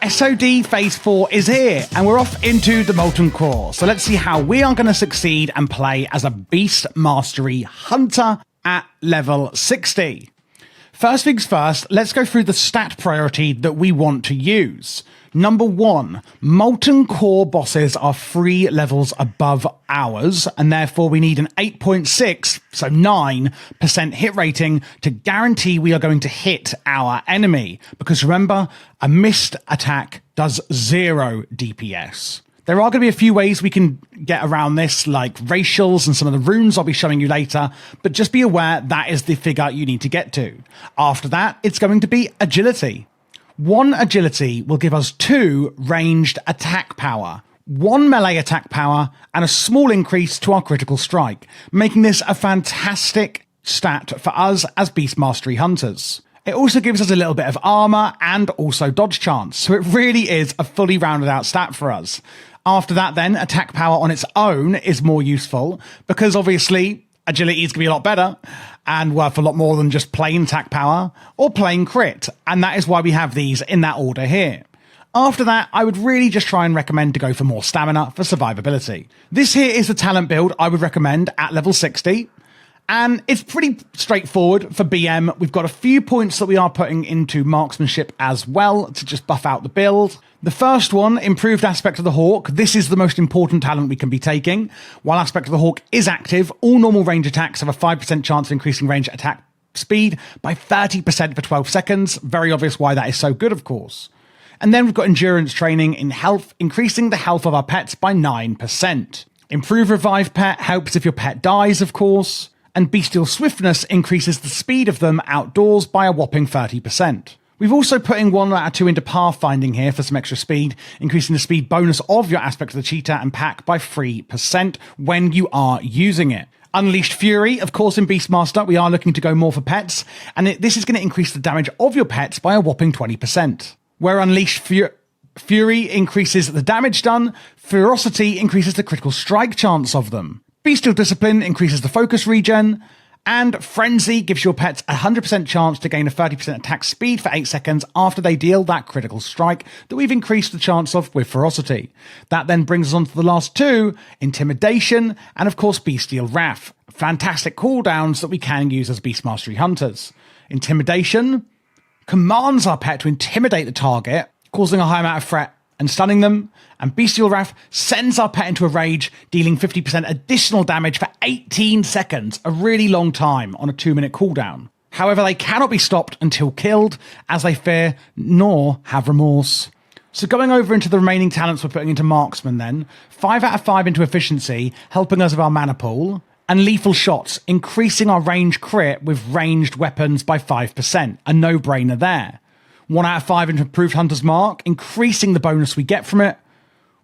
SoD Phase 4 is here, and we're off into the Molten Core. So let's see how we are going to succeed and play as a Beast Mastery Hunter at level 60. First things first, let's go through the stat priority that we want to use. Number 1, Molten Core bosses are 3 levels above ours, and therefore we need an 8.6, so 9% hit rating to guarantee we are going to hit our enemy. Because remember, a missed attack does 0 DPS. There are going to be a few ways we can get around this, like racials and some of the runes I'll be showing you later, but just be aware that is the figure you need to get to. After that, it's going to be agility. 1 agility will give us 2 ranged attack power, 1 melee attack power, and a small increase to our critical strike, making this a fantastic stat for us as Beast Mastery Hunters. It also gives us a little bit of armor and also dodge chance, so it really is a fully rounded out stat for us. After that then, attack power on its own is more useful, because obviously agility is going to be a lot better and worth a lot more than just plain attack power or plain crit, and that is why we have these in that order here. After that, I would really just try and recommend to go for more stamina for survivability. This here is the talent build I would recommend at level 60. And it's pretty straightforward for BM. We've got a few points that we are putting into marksmanship as well to just buff out the build. The first one, improved aspect of the Hawk. This is the most important talent we can be taking. While aspect of the Hawk is active, all normal range attacks have a 5% chance of increasing range attack speed by 30% for 12 seconds. Very obvious why that is so good, of course. And then we've got endurance training in health, increasing the health of our pets by 9%. Improve revive pet helps if your pet dies, of course. And bestial swiftness increases the speed of them outdoors by a whopping 30%. We've also put in 1 out of 2 into pathfinding here for some extra speed, increasing the speed bonus of your aspect of the cheetah and pack by 3% when you are using it. Unleashed Fury, of course, in Beastmaster, we are looking to go more for pets, and this is going to increase the damage of your pets by a whopping 20%. Where Unleashed Fury increases the damage done, Ferocity increases the critical strike chance of them. Bestial Discipline increases the focus regen, and Frenzy gives your pets a 100% chance to gain a 30% attack speed for 8 seconds after they deal that critical strike that we've increased the chance of with Ferocity. That then brings us on to the last 2, Intimidation, and of course Bestial Wrath. Fantastic cooldowns that we can use as Beast Mastery Hunters. Intimidation commands our pet to intimidate the target, causing a high amount of threat and stunning them, and Bestial Wrath sends our pet into a rage, dealing 50% additional damage for 18 seconds, a really long time on a 2-minute cooldown. However, they cannot be stopped until killed, as they fear nor have remorse. So going over into the remaining talents we're putting into Marksman then, 5 out of 5 into Efficiency, helping us with our mana pool, and Lethal Shots, increasing our range crit with ranged weapons by 5%, a no-brainer there. 1 out of 5 into Improved Hunter's Mark, increasing the bonus we get from it.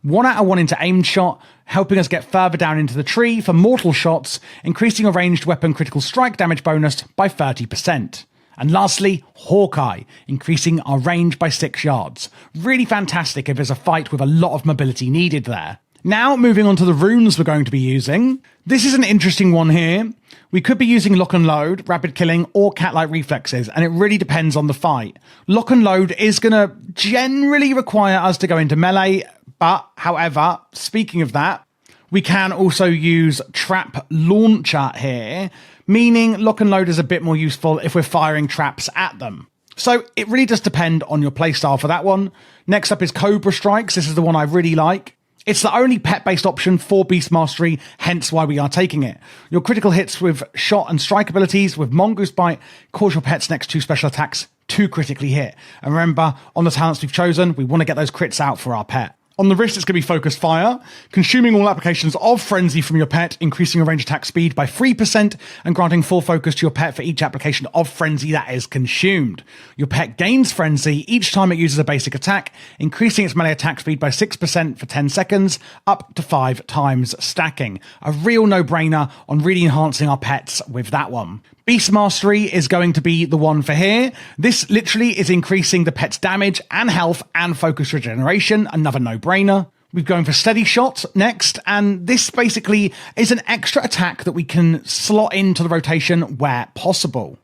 1 out of 1 into Aimed Shot, helping us get further down into the tree for Mortal Shots, increasing a ranged weapon critical strike damage bonus by 30%. And lastly, Hawkeye, increasing our range by 6 yards. Really fantastic if there's a fight with a lot of mobility needed there. Now, moving on to the runes we're going to be using. This is an interesting one here. We could be using Lock and Load, Rapid Killing, or Cat-like Reflexes, and it really depends on the fight. Lock and Load is going to generally require us to go into melee, but, however, speaking of that, we can also use Trap Launcher here, meaning Lock and Load is a bit more useful if we're firing traps at them. So it really does depend on your playstyle for that one. Next up is Cobra Strikes. This is the one I really like. It's the only pet-based option for Beast Mastery, hence why we are taking it. Your critical hits with shot and strike abilities with Mongoose Bite cause your pet's next 2 special attacks to critically hit. And remember, on the talents we've chosen, we want to get those crits out for our pet. On the wrist, it's going to be Focused Fire, consuming all applications of Frenzy from your pet, increasing your range attack speed by 3%, and granting full focus to your pet for each application of Frenzy that is consumed. Your pet gains Frenzy each time it uses a basic attack, increasing its melee attack speed by 6% for 10 seconds, up to 5 times stacking. A real no-brainer on really enhancing our pets with that one. Beast Mastery is going to be the one for here. This literally is increasing the pet's damage and health and focus regeneration, another no-brainer. We're going for Steady Shot next, and this basically is an extra attack that we can slot into the rotation where possible.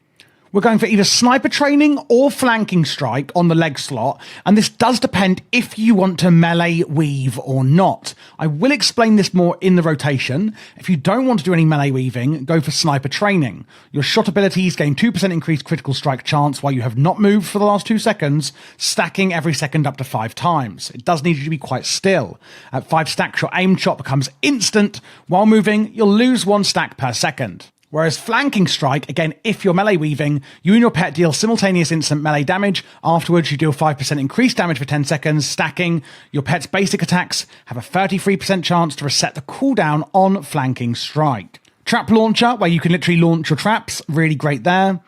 We're going for either sniper training or flanking strike on the leg slot, and this does depend if you want to melee weave or not. I will explain this more in the rotation. If you don't want to do any melee weaving, go for sniper training. Your shot abilities gain 2% increased critical strike chance while you have not moved for the last 2 seconds, stacking every second up to 5 times. It does need you to be quite still. At 5 stacks, your aimed shot becomes instant. While moving, you'll lose 1 stack per second. Whereas flanking strike, again, if you're melee weaving, you and your pet deal simultaneous instant melee damage. Afterwards, you deal 5% increased damage for 10 seconds, stacking. Your pet's basic attacks have a 33% chance to reset the cooldown on flanking strike. Trap launcher, where you can literally launch your traps, really great there.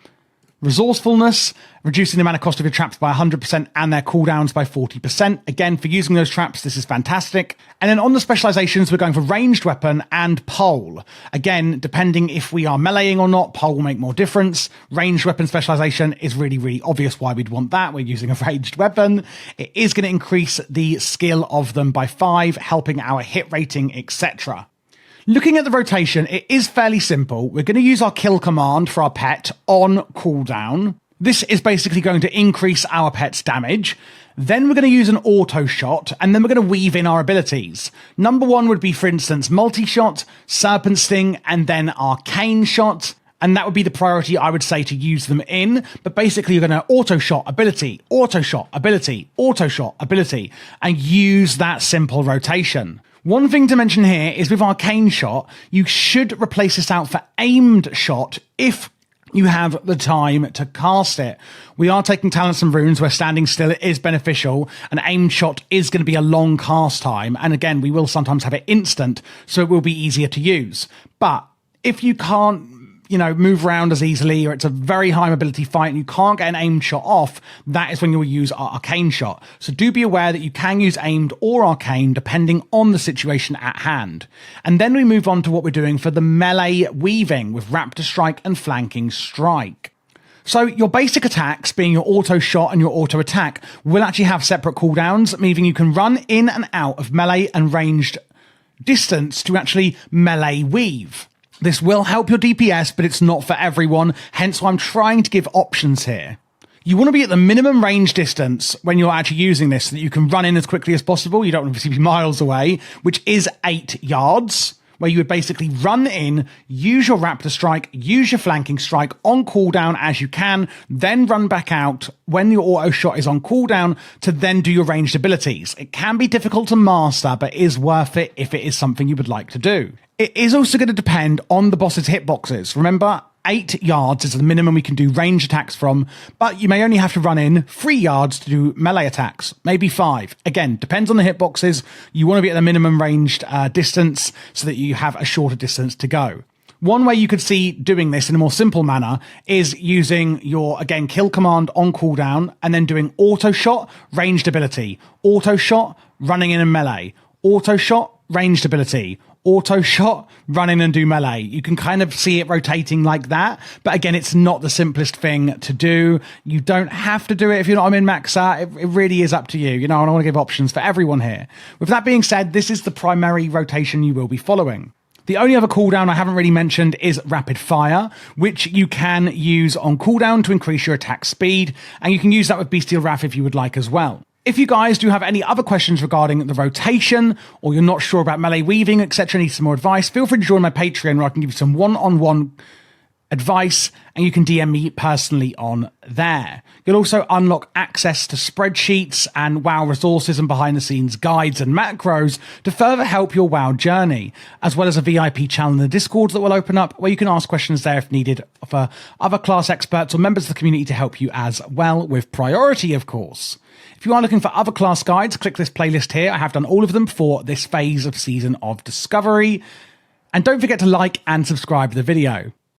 Resourcefulness, reducing the amount of cost of your traps by 100% and their cooldowns by 40%. Again, for using those traps, this is fantastic. And then on the specializations, we're going for ranged weapon and pole. Again, depending if we are meleeing or not, pole will make more difference. Ranged weapon specialization is really, really obvious why we'd want that. We're using a ranged weapon. It is going to increase the skill of them by 5, helping our hit rating, etc. Looking at the rotation, it is fairly simple. We're going to use our kill command for our pet on cooldown. This is basically going to increase our pet's damage. Then we're going to use an auto shot, and then we're going to weave in our abilities. Number 1 would be, for instance, multi-shot, serpent sting, and then arcane shot. And that would be the priority, I would say, to use them in. But basically, you're going to auto-shot ability, auto-shot ability, auto-shot ability, and use that simple rotation. One thing to mention here is with Arcane Shot, you should replace this out for Aimed Shot if you have the time to cast it. We are taking talents and runes where standing still is beneficial, and Aimed Shot is going to be a long cast time. And again, we will sometimes have it instant, so it will be easier to use. But if you can't move around as easily, or it's a very high mobility fight and you can't get an aimed shot off, that is when you will use our arcane shot. So do be aware that you can use aimed or arcane depending on the situation at hand. And then we move on to what we're doing for the melee weaving with raptor strike and flanking strike. So your basic attacks, being your auto shot and your auto attack, will actually have separate cooldowns, meaning you can run in and out of melee and ranged distance to actually melee weave. This will help your DPS, but it's not for everyone, hence why I'm trying to give options here. You want to be at the minimum range distance when you're actually using this so that you can run in as quickly as possible. You don't want to be miles away, which is 8 yards, where you would basically run in, use your raptor strike, use your flanking strike on cooldown as you can, then run back out when your auto shot is on cooldown to then do your ranged abilities. It can be difficult to master, but is worth it if it is something you would like to do. It is also going to depend on the boss's hitboxes. Remember, 8 yards is the minimum we can do range attacks from, but you may only have to run in 3 yards to do melee attacks, maybe 5. Again, depends on the hitboxes. You want to be at the minimum ranged distance so that you have a shorter distance to go. One way you could see doing this in a more simple manner is using your, again, kill command on cooldown and then doing auto shot, ranged ability, auto shot, running in and melee, auto shot, ranged ability, auto shot, run in and do melee. You can kind of see it rotating like that. But again, it's not the simplest thing to do. You don't have to do it if you're not in max out. It really is up to you. And I want to give options for everyone here. With that being said, this is the primary rotation you will be following. The only other cooldown I haven't really mentioned is rapid fire, which you can use on cooldown to increase your attack speed. And you can use that with Bestial Wrath if you would like as well. If you guys do have any other questions regarding the rotation, or you're not sure about melee weaving, etc., need some more advice, feel free to join my Patreon where I can give you some one-on-one advice, and you can DM me personally on there. You'll also unlock access to spreadsheets and WoW resources and behind-the-scenes guides and macros to further help your WoW journey, as well as a VIP channel in the Discord that will open up where you can ask questions there if needed for other class experts or members of the community to help you as well, with priority, of course. If you are looking for other class guides, click this playlist here. I have done all of them for this phase of Season of Discovery. And don't forget to like and subscribe to the video.